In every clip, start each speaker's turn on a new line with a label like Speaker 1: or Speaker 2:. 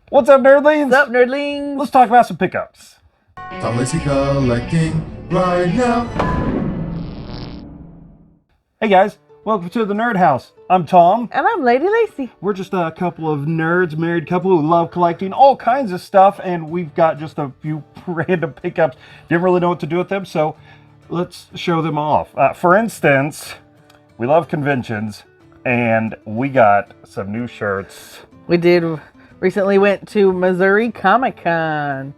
Speaker 1: What's up, Nerdlings?
Speaker 2: What's up, Nerdlings?
Speaker 1: Let's talk about some pickups.
Speaker 3: Tom Lacey collecting right now.
Speaker 1: Hey guys, welcome to the Nerd House. I'm Tom.
Speaker 2: And I'm Lady Lacey.
Speaker 1: We're just a couple of nerds, married couple who love collecting all kinds of stuff, and we've got just a few random pickups. Didn't really know what to do with them, so let's show them off. For instance, we love conventions, and we got some new shirts.
Speaker 2: We did recently went to Missouri Comic-Con.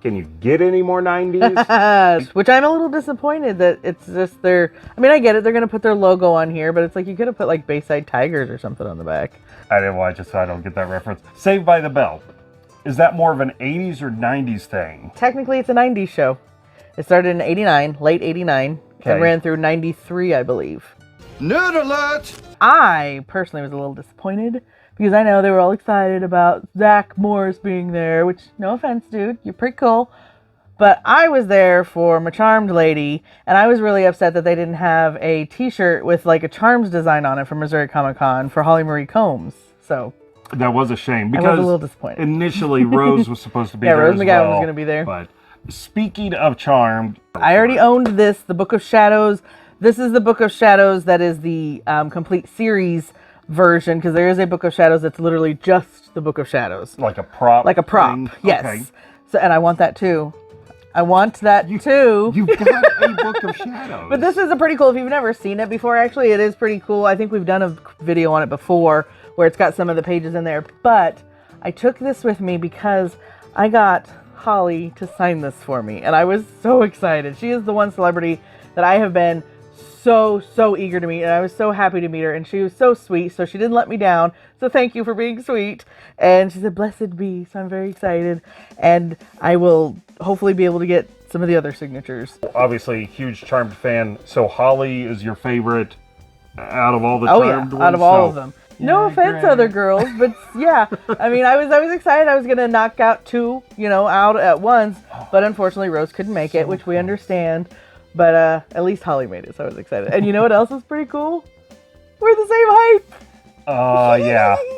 Speaker 1: Can you get any more 90s?
Speaker 2: Which I'm a little disappointed that it's just their... I mean, I get it. They're going to put their logo on here, but it's like you could have put like Bayside Tigers or something on the back.
Speaker 1: I didn't watch it, so I don't get that reference. Saved by the Bell. Is that more of an 80s or 90s thing?
Speaker 2: Technically, it's a 90s show. It started in 89, late 89, and ran through 93, I believe.
Speaker 3: Nerd alert!
Speaker 2: I personally was a little disappointed because I know they were all excited about Zach Morris being there, which, no offense, dude, you're pretty cool. But I was there for my Charmed Lady, and I was really upset that they didn't have a t-shirt with like a Charms design on it from Missouri Comic-Con for Holly Marie Combs. So
Speaker 1: that was a shame because
Speaker 2: I was a little disappointed.
Speaker 1: Initially Rose was supposed to be
Speaker 2: there
Speaker 1: there
Speaker 2: Rose
Speaker 1: as
Speaker 2: McGowan
Speaker 1: well,
Speaker 2: was going to be there.
Speaker 1: But speaking of Charmed,
Speaker 2: I already owned this, the Book of Shadows. This is the Book of Shadows that is the complete series version, because there is a Book of Shadows that's literally just the Book of Shadows.
Speaker 1: Like a prop?
Speaker 2: Like a prop,
Speaker 1: thing?
Speaker 2: yes.
Speaker 1: Okay.
Speaker 2: So, and I want that too. I want that too.
Speaker 1: You've got a Book of Shadows.
Speaker 2: But this is a pretty cool, if you've never seen it before, actually, it is pretty cool. I think we've done a video on it before where it's got some of the pages in there. But I took this with me because I got Holly to sign this for me. And I was so excited. She is the one celebrity that I have been so eager to meet, and I was so happy to meet her, and she was so sweet, so she didn't let me down, so thank you for being sweet. And she said, blessed be, so I'm very excited, and I will hopefully be able to get some of the other signatures.
Speaker 1: Obviously, huge Charmed fan, so Holly is your favorite out of all the Charmed ones?
Speaker 2: Out of all of them. No offense, other girls, but yeah, I mean, I was excited. I was gonna knock out two, out at once, but unfortunately Rose couldn't make it, which we understand. But at least Holly made it, so I was excited. And you know what else is pretty cool? We're the same height.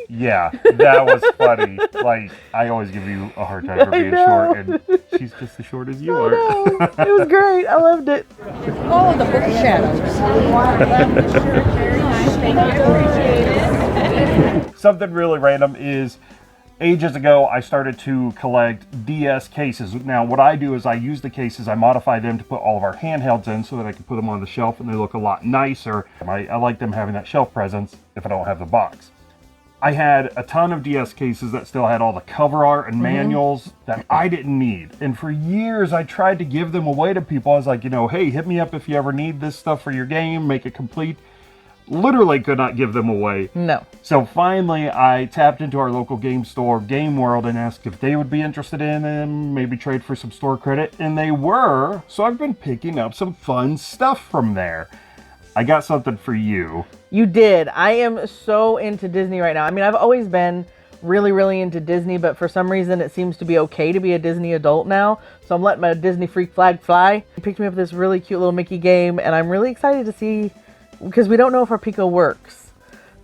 Speaker 1: Yeah, that was funny. Like, I always give you a hard time for being short, and she's just as short as you are.
Speaker 2: It was great. I loved it.
Speaker 4: Oh, the Book of Shadows.
Speaker 1: Something really random is, ages ago, I started to collect DS cases. Now, what I do is I use the cases, I modify them to put all of our handhelds in so that I can put them on the shelf and they look a lot nicer. I like them having that shelf presence if I don't have the box. I had a ton of DS cases that still had all the cover art and manuals that I didn't need. And for years, I tried to give them away to people. I was like, hey, hit me up if you ever need this stuff for your game, make it complete. Literally could not give them away.
Speaker 2: No.
Speaker 1: So finally, I tapped into our local game store, Game World, and asked if they would be interested in them, maybe trade for some store credit, and they were. So I've been picking up some fun stuff from there. I got something for you.
Speaker 2: You did. I am so into Disney right now. I mean, I've always been really into Disney, but for some reason it seems to be okay to be a Disney adult now. So I'm letting my Disney freak flag fly. He picked me up this really cute little Mickey game, and I'm really excited to see, because we don't know if our Pico works.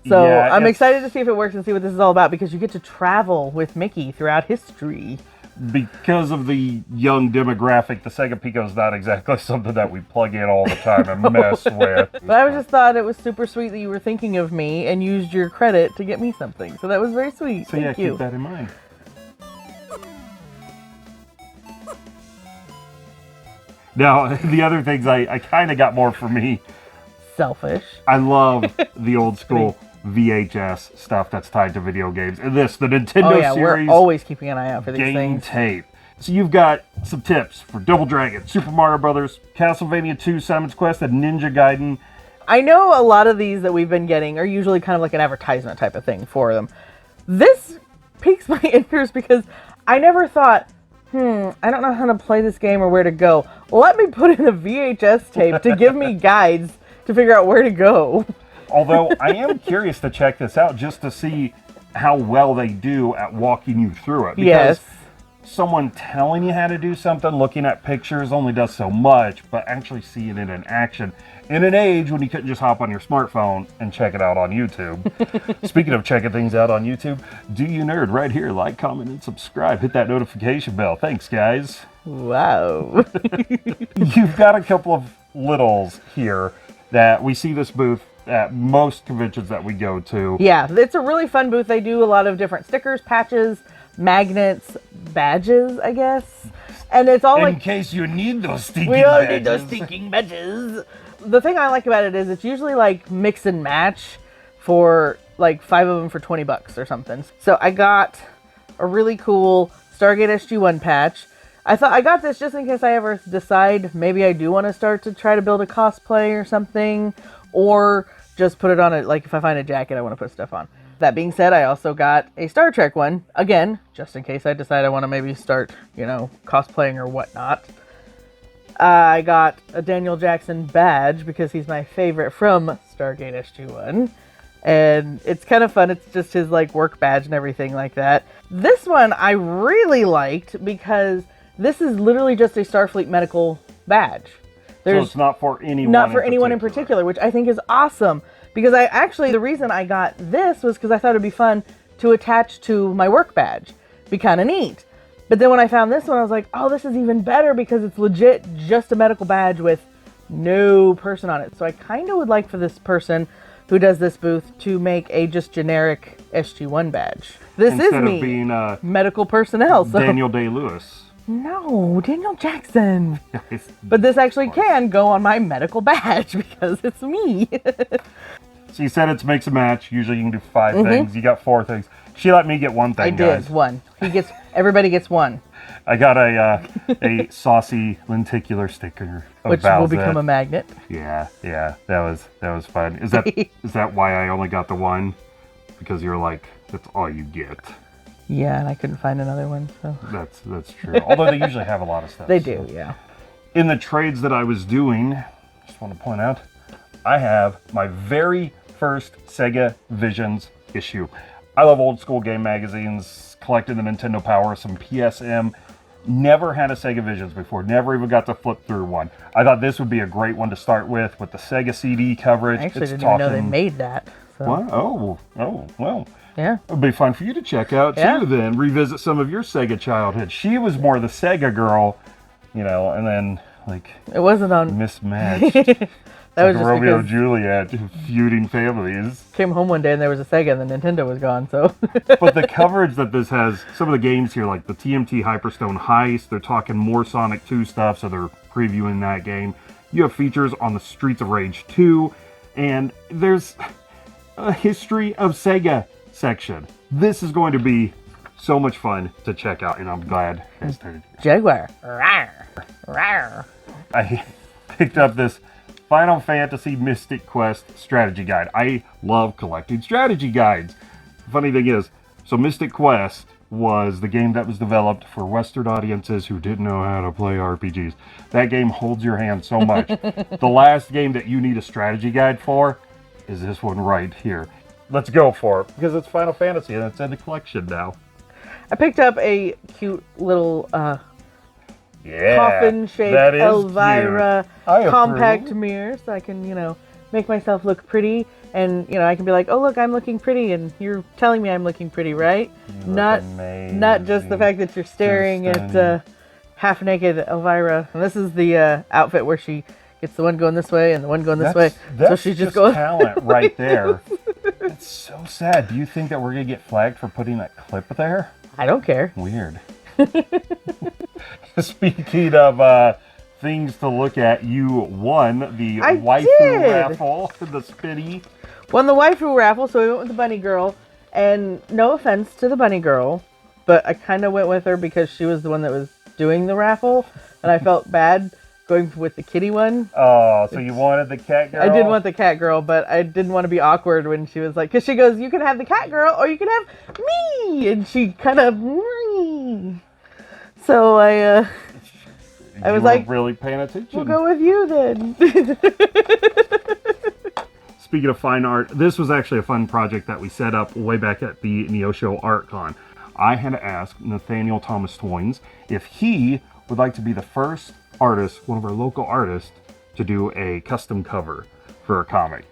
Speaker 2: So yeah, I'm excited to see if it works and see what this is all about, because you get to travel with Mickey throughout history.
Speaker 1: Because of the young demographic, the Sega Pico is not exactly something that we plug in all the time and mess with.
Speaker 2: But I just thought it was super sweet that you were thinking of me and used your credit to get me something. So that was very sweet.
Speaker 1: So
Speaker 2: Thank you.
Speaker 1: Keep that in mind. Now, the other things I kind of got more for me.
Speaker 2: Selfish.
Speaker 1: I love the old school VHS stuff that's tied to video games. And the Nintendo series.
Speaker 2: We're always keeping an eye out for these
Speaker 1: game
Speaker 2: things.
Speaker 1: Tape. So you've got some tips for Double Dragon, Super Mario Brothers, Castlevania 2, Simon's Quest, and Ninja Gaiden.
Speaker 2: I know a lot of these that we've been getting are usually kind of like an advertisement type of thing for them. This piques my interest because I never thought, I don't know how to play this game or where to go. Let me put in a VHS tape to give me guides to figure out where to go.
Speaker 1: Although I am curious to check this out just to see how well they do at walking you through it. Because someone telling you how to do something, looking at pictures only does so much, but actually seeing it in action in an age when you couldn't just hop on your smartphone and check it out on YouTube. Speaking of checking things out on YouTube, Do You Nerd right here. Like, comment, and subscribe. Hit that notification bell. Thanks, guys.
Speaker 2: Wow.
Speaker 1: You've got a couple of littles here that we see this booth at most conventions that we go to.
Speaker 2: Yeah, it's a really fun booth. They do a lot of different stickers, patches, magnets, badges, I guess. And it's all
Speaker 1: In case you need those stinking
Speaker 2: we all
Speaker 1: badges.
Speaker 2: need those stinking badges. The thing I like about it is it's usually like mix and match for like 5 of them for $20 or something. So I got a really cool Stargate SG-1 patch. I thought I got this just in case I ever decide maybe I do want to start to try to build a cosplay or something, or just put it on it. Like if I find a jacket I want to put stuff on. That being said, I also got a Star Trek one, again, just in case I decide I want to maybe start, cosplaying or whatnot. I got a Daniel Jackson badge because he's my favorite from Stargate SG-1. And it's kind of fun. It's just his work badge and everything like that. This one I really liked because this is literally just a Starfleet medical badge.
Speaker 1: So it's not for anyone.
Speaker 2: Not for anyone in particular, which I think is awesome. Because the reason I got this was because I thought it'd be fun to attach to my work badge. Be kind of neat. But then when I found this one, I was like, oh, this is even better because it's legit just a medical badge with no person on it. So I kind of would like for this person who does this booth to make a just generic SG-1 badge. This
Speaker 1: Instead
Speaker 2: is me,
Speaker 1: of being
Speaker 2: medical personnel. So.
Speaker 1: Daniel Day-Lewis.
Speaker 2: No, Daniel Jackson. But this actually can go on my medical badge because it's me.
Speaker 1: So you said it's mix and match. Usually you can do 5 things. You got 4 things. She let me get 1 thing, guys.
Speaker 2: I did, 1. Everybody gets 1.
Speaker 1: I got a saucy lenticular sticker of
Speaker 2: Which
Speaker 1: Valzette.
Speaker 2: will become a magnet.
Speaker 1: Yeah, that was fun. Is that why I only got the 1? Because you're like, that's all you get.
Speaker 2: Yeah, and I couldn't find another one, so.
Speaker 1: That's true. Although they usually have a lot of stuff.
Speaker 2: They do, yeah.
Speaker 1: In the trades that I was doing, just want to point out, I have my very first Sega Visions issue. I love old school game magazines, collected the Nintendo Power, some PSM. Never had a Sega Visions before. Never even got to flip through one. I thought this would be a great one to start with the Sega CD coverage.
Speaker 2: I actually didn't even know they made that. So.
Speaker 1: What? Oh, well.
Speaker 2: Yeah.
Speaker 1: It would be fun for you to check out, too, then. Revisit some of your Sega childhood. She was more the Sega girl, and then,
Speaker 2: it wasn't on...
Speaker 1: mismatched.
Speaker 2: That was just
Speaker 1: Romeo
Speaker 2: because
Speaker 1: and Juliet feuding families.
Speaker 2: Came home one day and there was a Sega and the Nintendo was gone, so...
Speaker 1: But the coverage that this has, some of the games here, like the TMT Hyperstone Heist, they're talking more Sonic 2 stuff, so they're previewing that game. You have features on the Streets of Rage 2, and there's a history of Sega section. This is going to be so much fun to check out, and I'm glad I started.
Speaker 2: Jaguar. Rawr. Rawr.
Speaker 1: I picked up this Final Fantasy Mystic Quest strategy guide. I love collecting strategy guides. The funny thing is, so Mystic Quest was the game that was developed for Western audiences who didn't know how to play RPGs. That game holds your hand so much. The last game that you need a strategy guide for is this one right here. Let's go for it, because it's Final Fantasy and it's in the collection now.
Speaker 2: I picked up a cute little coffin-shaped Elvira compact mirror so I can, make myself look pretty. And, I can be like, oh, look, I'm looking pretty. And you're telling me I'm looking pretty, right? Not just the fact that you're staring at half-naked Elvira. And this is the outfit where she gets the one going this way and the one going this way.
Speaker 1: That's
Speaker 2: so she's just going
Speaker 1: talent right there. It's so sad. Do you think that we're going to get flagged for putting that clip there?
Speaker 2: I don't care.
Speaker 1: Weird. Speaking of things to look at, you won the waifu raffle, the Spitty.
Speaker 2: Won the waifu raffle, so we went with the bunny girl. And no offense to the bunny girl, but I kind of went with her because she was the one that was doing the raffle, and I felt bad going with the kitty one.
Speaker 1: Oh, so you wanted the cat girl?
Speaker 2: I did want the cat girl, but I didn't want to be awkward when she was like, because she goes, you can have the cat girl or you can have me, and she kind of me. So I was like,
Speaker 1: really paying attention.
Speaker 2: We'll go with you then.
Speaker 1: Speaking of fine art, this was actually a fun project that we set up way back at the Neosho Art Con. I had to ask Nathaniel Thomas-Toines if he would like to be the first artist, one of our local artists, to do a custom cover for a comic.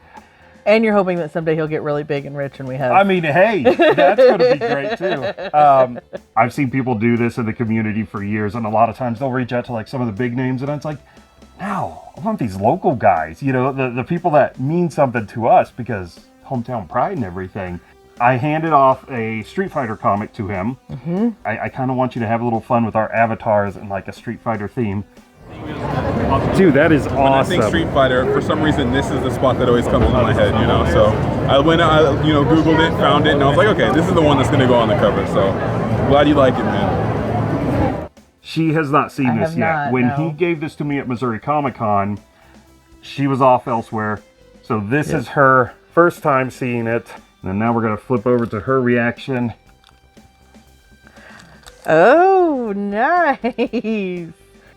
Speaker 2: And you're hoping that someday he'll get really big and rich and we have...
Speaker 1: I mean, hey, that's going to be great too. I've seen people do this in the community for years, and a lot of times they'll reach out to like some of the big names, and it's like, no, I want these local guys, you know, the people that mean something to us because hometown pride and everything. I handed off a Street Fighter comic to him. Mm-hmm. I kind of want you to have a little fun with our avatars and like a Street Fighter theme. Dude, that is awesome.
Speaker 5: When I think Street Fighter, for some reason, this is the spot that always comes to my head, you know? So I went, Googled it, found it, and I was like, okay, this is the one that's going to go on the cover. So glad you like it, man.
Speaker 1: She has not seen this yet. When he gave this to me at Missouri Comic Con, she was off elsewhere. So this is her first time seeing it. And now we're going to flip over to her reaction.
Speaker 2: Oh, nice.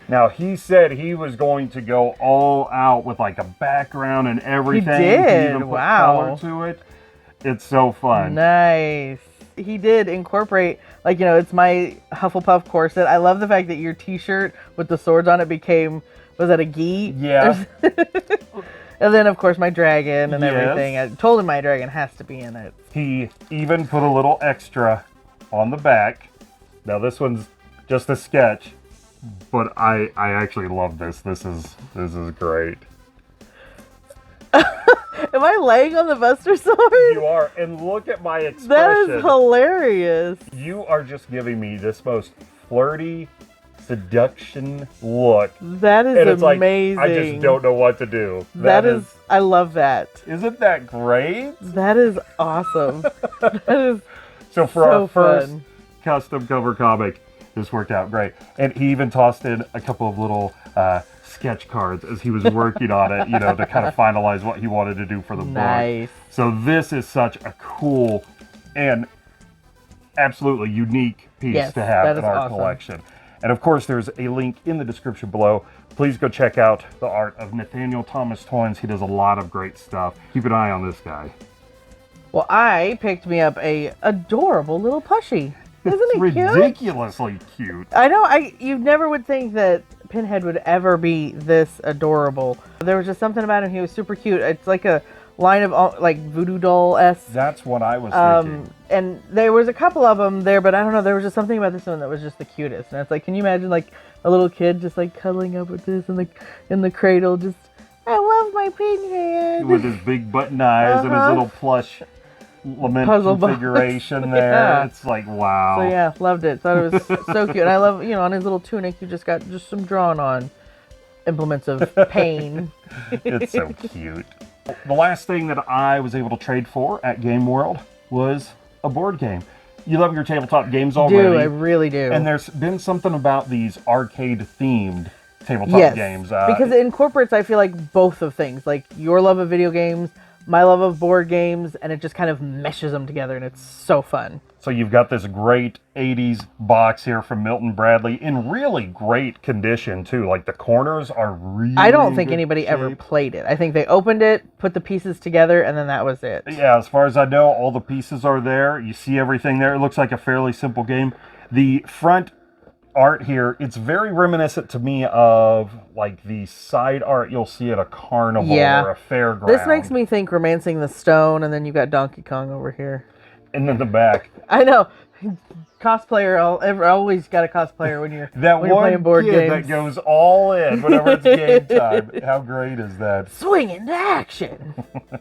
Speaker 1: Now, he said he was going to go all out with like a background and everything.
Speaker 2: He did.
Speaker 1: He even put
Speaker 2: Wow.
Speaker 1: color to it. It's so fun.
Speaker 2: Nice. He did incorporate, like, you know, it's my Hufflepuff corset. I love the fact that your t-shirt with the swords on it became, was that a gi?
Speaker 1: Yeah.
Speaker 2: And then, of course, my dragon and everything. I told him my dragon has to be in it.
Speaker 1: He even put a little extra on the back. Now, this one's just a sketch. But I actually love this. This is great.
Speaker 2: Am I laying on the Buster Sword?
Speaker 1: You are, and look at my expression.
Speaker 2: That is hilarious.
Speaker 1: You are just giving me this most flirty seduction look.
Speaker 2: That is
Speaker 1: and it's
Speaker 2: amazing.
Speaker 1: Like, I just don't know what to do.
Speaker 2: That is, I love that.
Speaker 1: Isn't that great?
Speaker 2: That is awesome. That is
Speaker 1: so for our first
Speaker 2: fun.
Speaker 1: custom cover comic, this worked out great. And he even tossed in a couple of little sketch cards as he was working on it, you know, to kind of finalize what he wanted to do for the book. So this is such a cool and absolutely unique piece to have in our collection. And of course, there's a link in the description below. Please go check out the art of Nathaniel Thomas-Toines. He does a lot of great stuff. Keep an eye on this guy.
Speaker 2: Well, I picked me up a adorable little plushie. Isn't it
Speaker 1: ridiculously cute?
Speaker 2: I know. You never would think that Pinhead would ever be this adorable. There was just something about him. He was super cute. It's like a line of like voodoo doll-esque.
Speaker 1: That's what I was thinking.
Speaker 2: And there was a couple of them there, but I don't know. There was just something about this one that was just the cutest. And it's like, can you imagine like a little kid just like cuddling up with this in the cradle, just I love my Pinhead
Speaker 1: with his big button eyes and his little plush lament
Speaker 2: puzzle
Speaker 1: configuration there. It's like, wow.
Speaker 2: So yeah, loved it. Thought it was so cute. And I love, you know, on his little tunic, you just got just some drawn on implements of pain.
Speaker 1: It's so cute. The last thing that I was able to trade for at Game World was a board game. You love your tabletop games already.
Speaker 2: I really do.
Speaker 1: And there's been something about these arcade-themed tabletop games.
Speaker 2: Because it incorporates, I feel like, both of things. Like your love of video games, my love of board games, and it just kind of meshes them together, and it's so fun.
Speaker 1: So you've got this great 80s box here from Milton Bradley in really great condition, too. Like, the corners are really
Speaker 2: I don't think anybody ever played it. I think they opened it, put the pieces together, and then that was it.
Speaker 1: Yeah, as far as I know, all the pieces are there. You see everything there. It looks like a fairly simple game. The front art here, it's very reminiscent to me of like the side art you'll see at a carnival or a fairground.
Speaker 2: This makes me think Romancing the Stone, and then you've got Donkey Kong over here.
Speaker 1: And then the back.
Speaker 2: I know. Cosplayer, always got a cosplayer when you're playing board games.
Speaker 1: That goes all in whenever it's game time. How great is that?
Speaker 2: Swing into action.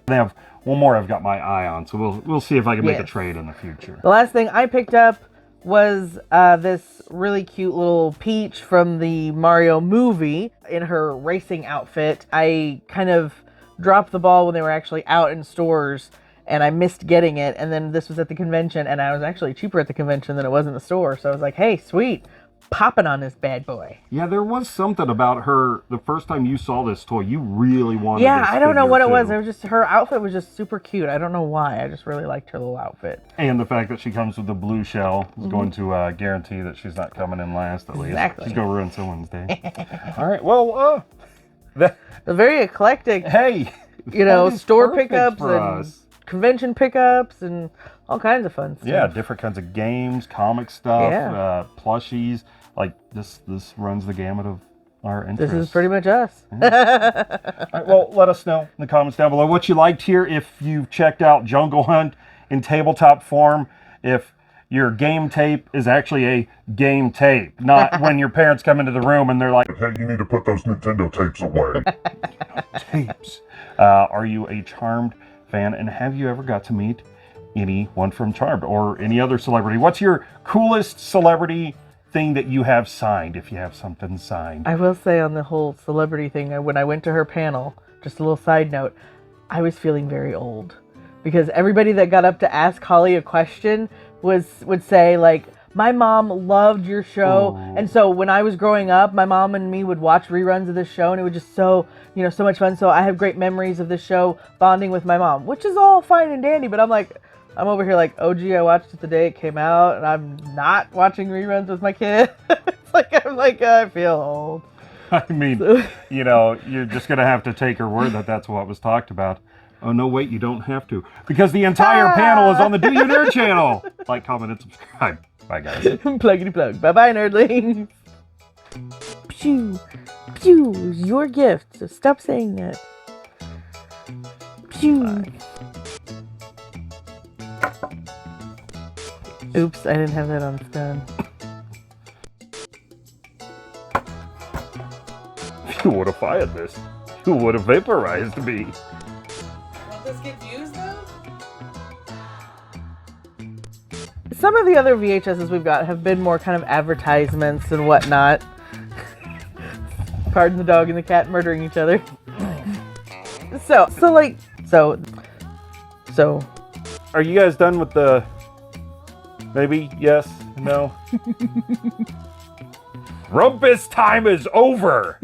Speaker 1: They have one more I've got my eye on, so we'll see if I can make a trade in the future.
Speaker 2: The last thing I picked up was this really cute little Peach from the Mario movie in her racing outfit. I kind of dropped the ball when they were actually out in stores, and I missed getting it, and then this was at the convention, and I was actually cheaper at the convention than it was in the store, so I was like, hey, sweet, popping on this bad boy.
Speaker 1: Yeah, there was something about her, the first time you saw this toy, you really wanted this
Speaker 2: I don't know what it was.
Speaker 1: too.
Speaker 2: It was just, her outfit was just super cute. I don't know why. I just really liked her little outfit.
Speaker 1: And the fact that she comes with the blue shell is going to guarantee that she's not coming in last, at least.
Speaker 2: Exactly.
Speaker 1: She's going to ruin someone's day. All right, well,
Speaker 2: the very eclectic, you know, store pickups and convention pickups and all kinds of fun stuff.
Speaker 1: Yeah, different kinds of games, comic stuff, plushies. Like this runs the gamut of our
Speaker 2: This
Speaker 1: interests.
Speaker 2: is pretty much us.
Speaker 1: All right, well, let us know in the comments down below what you liked here. If you've checked out Jungle Hunt in tabletop form, if your game tape is actually a game tape, not when your parents come into the room and they're like,
Speaker 3: Hey, you need to put those Nintendo tapes away.
Speaker 1: tapes. Are you a Charmed fan, and have you ever got to meet anyone from Charmed or any other celebrity? What's your coolest celebrity thing that you have signed, if you have something signed?
Speaker 2: I will say on the whole celebrity thing, when I went to her panel, just a little side note, I was feeling very old because everybody that got up to ask Holly a question would say like, my mom loved your show.
Speaker 1: Ooh.
Speaker 2: And so when I was growing up, my mom and me would watch reruns of this show, and it was just so much fun. So I have great memories of this show bonding with my mom, which is all fine and dandy, but I'm over here like, oh gee, I watched it the day it came out, and I'm not watching reruns with my kid. I feel old.
Speaker 1: I mean, you're just going to have to take her word that that's what was talked about. Oh, no, wait, you don't have to. Because the entire panel is on the Do You Nerd channel. Like, comment, and subscribe. Bye, guys.
Speaker 2: Pluggity plug. Bye-bye, nerdlings. Pew. Pew is your gift, so stop saying that. Pew. Bye. Oops, I didn't have that on stun.
Speaker 1: If you would have fired this, you would have vaporized me.
Speaker 2: Won't this get views, though? Some of the other VHSs we've got have been more kind of advertisements and whatnot. Pardon the dog and the cat murdering each other. So.
Speaker 1: Are you guys done with the maybe, yes, no? Rumpus time is over!